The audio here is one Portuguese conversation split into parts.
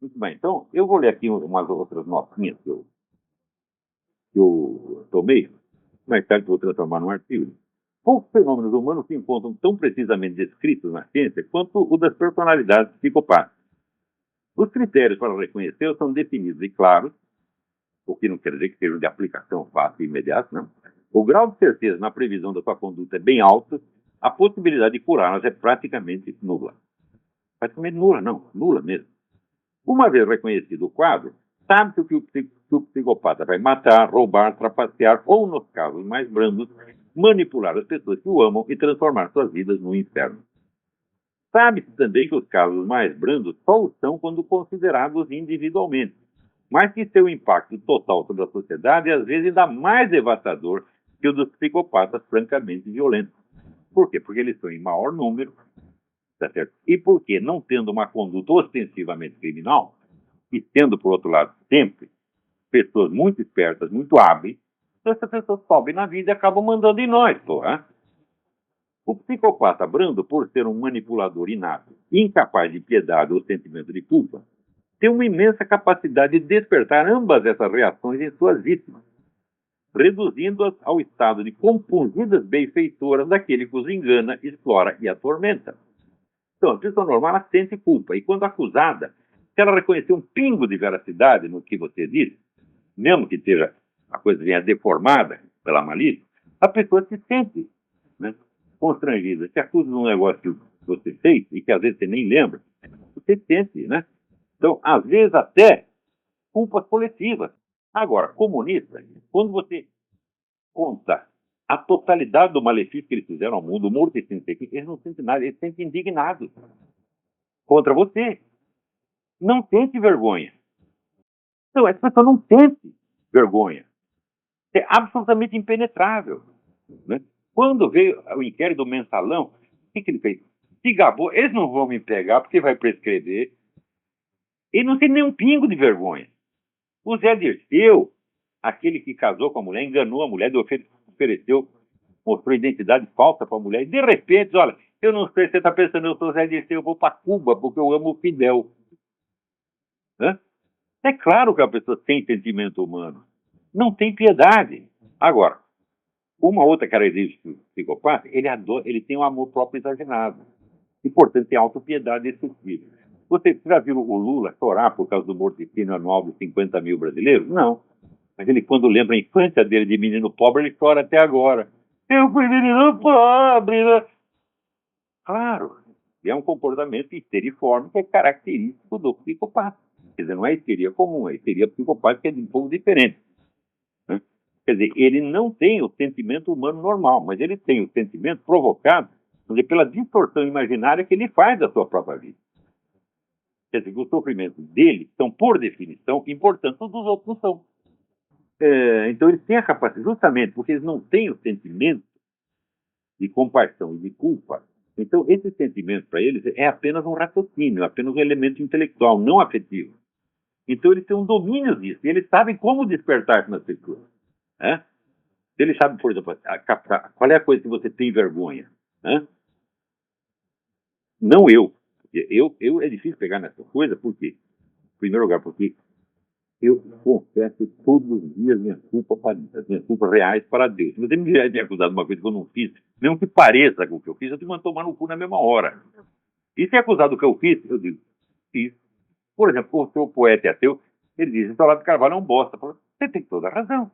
Muito bem, então eu vou ler aqui umas outras notinhas que eu tomei, mais tarde vou transformar num artigo. Poucos fenômenos humanos se encontram tão precisamente descritos na ciência quanto o das personalidades psicopatas. Os critérios para reconhecê-los são definidos e claros, o que não quer dizer que sejam de aplicação fácil e imediata, não. O grau de certeza na previsão da sua conduta é bem alto, a possibilidade de curá-las é praticamente nula. Praticamente nula, não, nula mesmo. Uma vez reconhecido o quadro, sabe-se que o psicopata vai matar, roubar, trapacear ou, nos casos mais brandos, manipular as pessoas que o amam e transformar suas vidas no inferno. Sabe-se também que os casos mais brandos só o são quando considerados individualmente, mas que seu impacto total sobre a sociedade é às vezes ainda mais devastador que o dos psicopatas francamente violentos. Por quê? Porque eles são em maior número, tá certo? E porque, não tendo uma conduta ostensivamente criminal, e tendo, por outro lado, sempre pessoas muito espertas, muito hábeis, essas pessoas sobem na vida e acabam mandando em nós, porra. O psicopata brando, por ser um manipulador inato, incapaz de piedade ou sentimento de culpa, tem uma imensa capacidade de despertar ambas essas reações em suas vítimas, reduzindo-as ao estado de compungidas benfeitoras daquele que os engana, explora e atormenta. Então, a pessoa normal, ela sente culpa, e quando acusada, se ela reconhecer um pingo de veracidade no que você disse, mesmo que esteja, a coisa venha deformada pela malícia, a pessoa se sente, né, constrangida. Se acusa de um negócio que você fez, e que às vezes você nem lembra, você sente, né? Então, às vezes até culpas coletivas. Agora, comunista, quando você conta a totalidade do malefício que eles fizeram ao mundo, o morto e eles não sentem nada, eles se sentem indignados contra você. Não sente vergonha. Então, essa pessoa não sente vergonha. É absolutamente impenetrável, né? Quando veio o inquérito do mensalão, o que ele fez? Se gabou, eles não vão me pegar porque vai prescrever. Ele não tem nenhum pingo de vergonha. O Zé Dirceu, aquele que casou com a mulher, enganou a mulher, ofereceu, mostrou identidade falsa para a mulher, e de repente, olha, eu não sei se você está pensando, eu sou Zé Dirceu, eu vou para Cuba porque eu amo o Fidel. Hã? É claro que a pessoa tem sentimento humano. Não tem piedade. Agora, uma outra característica do psicopata, ele tem um amor próprio exagerado. E, portanto, tem autopiedade excessiva. Você já viu o Lula chorar por causa do morticínio anual de 50 mil brasileiros? Não. Mas ele, quando lembra a infância dele de menino pobre, ele chora até agora. Eu fui menino pobre, né? Claro. E é um comportamento histeriforme que é característico do psicopata. Quer dizer, não é histeria comum, é histeria psicopática, que é de um pouco diferente. Né? Quer dizer, ele não tem o sentimento humano normal, mas ele tem o sentimento provocado, dizer, pela distorção imaginária que ele faz da sua própria vida. Quer dizer, os sofrimentos dele são, por definição, importantes, os dos outros não são. Então, eles têm a capacidade, justamente porque eles não têm o sentimento de compaixão e de culpa. Então, esse sentimento, para eles, é apenas um raciocínio, apenas um elemento intelectual, não afetivo. Então, eles têm um domínio disso, e eles sabem como despertar nas pessoas. Né? Eles sabem, por exemplo, qual é a coisa que você tem vergonha. Né? Não eu. É difícil pegar nessa coisa, por quê? Em primeiro lugar, porque eu confesso todos os dias as minhas culpas reais para Deus. Se você me acusado de uma coisa que eu não fiz, mesmo que pareça com o que eu fiz, eu te mando tomar no cu na mesma hora. E se é acusado do que eu fiz, eu digo, fiz. Por exemplo, o seu poeta é ateu, ele diz, então Olavo de Carvalho é um bosta. Você tem toda a razão.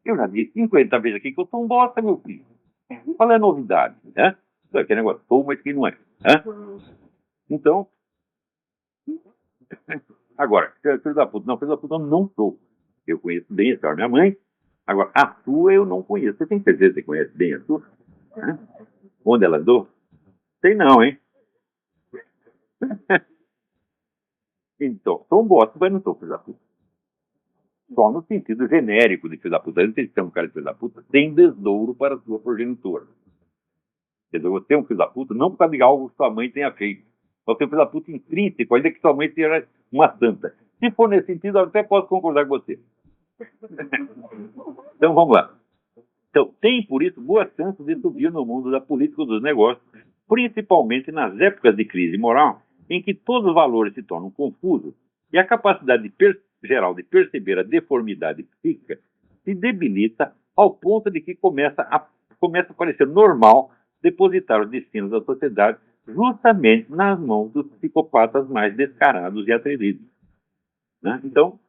Eu já disse 50 vezes aqui que eu sou um bosta, meu filho. Qual é a novidade? Né? Isso aqui é negócio, sou, mas que não é. Né? Então, agora, filho da puta, eu não sou. Eu conheço bem a senhora, minha mãe. Agora, a sua eu não conheço. Você tem certeza que você conhece bem a sua? Hã? Onde ela andou? Sei não, hein? Então, sou um bosta, mas não sou filho da puta. Só no sentido genérico de filho da puta. Antes de ser um cara de filho da puta, tem desdouro para a sua progenitora. Quer dizer, você é um filho da puta não por causa de algo que sua mãe tenha feito. Você é um filho da puta intrínseco, ainda que sua mãe seja uma santa. Se for nesse sentido, eu até posso concordar com você. Então, vamos lá. Então, tem, por isso, boas chances de subir no mundo da política dos negócios, principalmente nas épocas de crise moral, em que todos os valores se tornam confusos E a capacidade geral de perceber a deformidade psíquica se debilita ao ponto de que começa a parecer normal depositar os destinos da sociedade justamente nas mãos dos psicopatas mais descarados e atrevidos. Né? Então,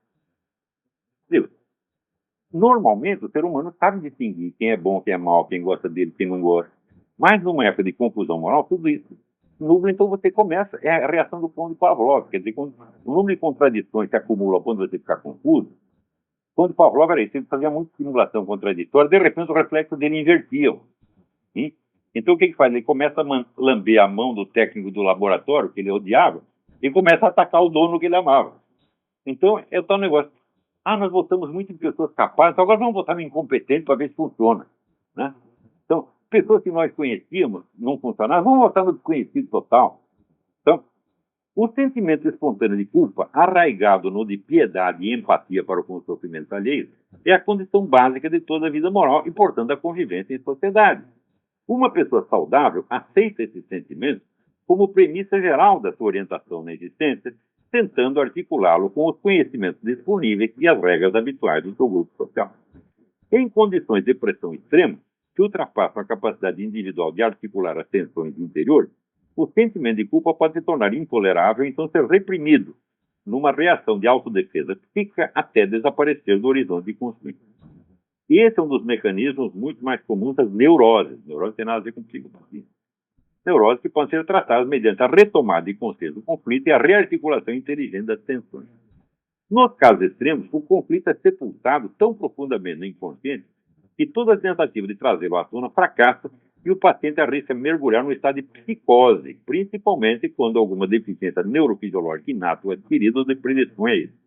normalmente o ser humano sabe distinguir quem é bom, quem é mau, quem gosta dele, quem não gosta. Mas numa época de confusão moral, tudo isso nubla, então você começa, é a reação do Conde Pavlov, quer dizer, quando o número de contradições se acumula ao ponto de você ficar confuso, Conde Pavlov era isso, ele fazia muita simulação contraditória, de repente o reflexo dele invertia. Então o que faz? Ele começa a lamber a mão do técnico do laboratório, que ele odiava, e começa a atacar o dono que ele amava. Então é o tal negócio. Nós votamos muito em pessoas capazes, agora vamos votar no incompetente para ver se funciona. Né? Então, pessoas que nós conhecíamos não funcionavam, vamos votar no desconhecido total. Então, o sentimento espontâneo de culpa, arraigado no de piedade e empatia para com os sofrimentos alheios, é a condição básica de toda a vida moral e, portanto, da convivência em sociedade. Uma pessoa saudável aceita esses sentimentos como premissa geral da sua orientação na existência, tentando articulá-lo com os conhecimentos disponíveis e as regras habituais do seu grupo social. Em condições de pressão extrema, que ultrapassam a capacidade individual de articular as tensões interiores, o sentimento de culpa pode se tornar intolerável e então ser reprimido numa reação de autodefesa psíquica até desaparecer do horizonte de consciência. Esse é um dos mecanismos muito mais comuns das neuroses. Neurose tem nada a ver com psicopatia. Neuroses que podem ser tratadas mediante a retomada de consciência do conflito e a rearticulação inteligente das tensões. Nos casos extremos, o conflito é sepultado tão profundamente no inconsciente que toda tentativa de trazê-lo à tona fracassa e o paciente arrisca mergulhar no estado de psicose, principalmente quando alguma deficiência neurofisiológica inata ou adquirida de predispõe a isso.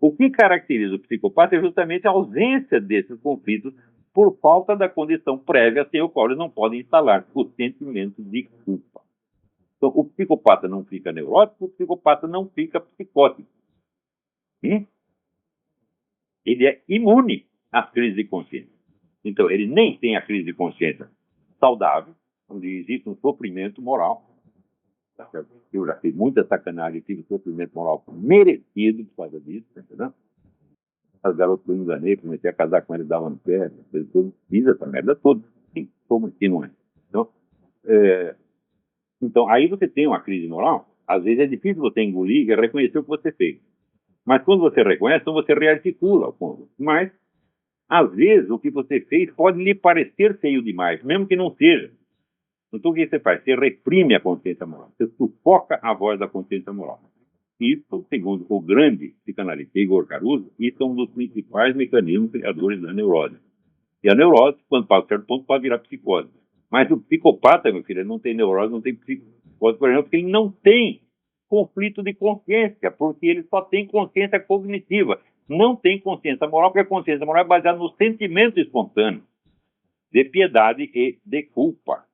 O que caracteriza o psicopata é justamente a ausência desses conflitos por falta da condição prévia sem o qual eles não podem instalar o sentimento de culpa. Então, o psicopata não fica neurótico, o psicopata não fica psicótico. Ele é imune às crises de consciência. Então, ele nem tem a crise de consciência saudável, onde existe um sofrimento moral. Eu já fiz muita sacanagem, tive sofrimento moral merecido por causa disso, tá entendendo? As garotas que eu enganei, comecei a casar com eles, dava no pé, fiz essa merda toda. Sim, como que não é? Então, aí você tem uma crise moral, às vezes é difícil você engolir e reconhecer o que você fez. Mas quando você reconhece, então você rearticula o ponto. Mas, às vezes, o que você fez pode lhe parecer feio demais, mesmo que não seja. Então, o que você faz? Você reprime a consciência moral. Você sufoca a voz da consciência moral. Isso, segundo o grande psicanalista Igor Caruso, isso é um dos principais mecanismos criadores da neurose. E a neurose, quando passa a certo ponto, pode virar psicose. Mas o psicopata, meu filho, ele não tem neurose, não tem psicose, por exemplo, porque ele não tem conflito de consciência, porque ele só tem consciência cognitiva. Não tem consciência moral, porque a consciência moral é baseada no sentimento espontâneo de piedade e de culpa.